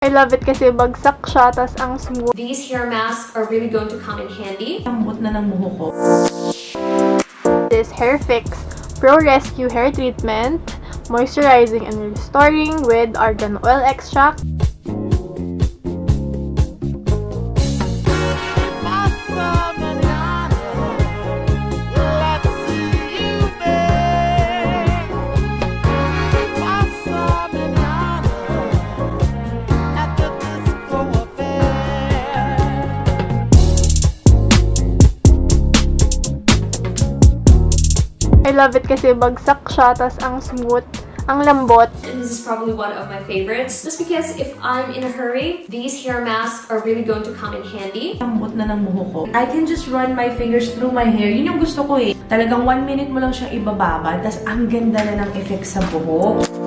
I love it kasi bagsak siya, tas ang smooth. These hair masks are really going to come in handy. Lambot na ng buhok ko. This Hairfix Pro Rescue Hair Treatment, moisturizing and restoring with argan oil extract. I love it kasi bagsak siya, tas ang smooth, ang lambot. And this is probably one of my favorites. Just because if I'm in a hurry, these hair masks are really going to come in handy. Lambot na ng buhok ko. I can just run my fingers through my hair. Yun yung gusto ko eh. Talagang 1 minute mo lang siya ibababa, tas ang ganda na ng effect sa buhok.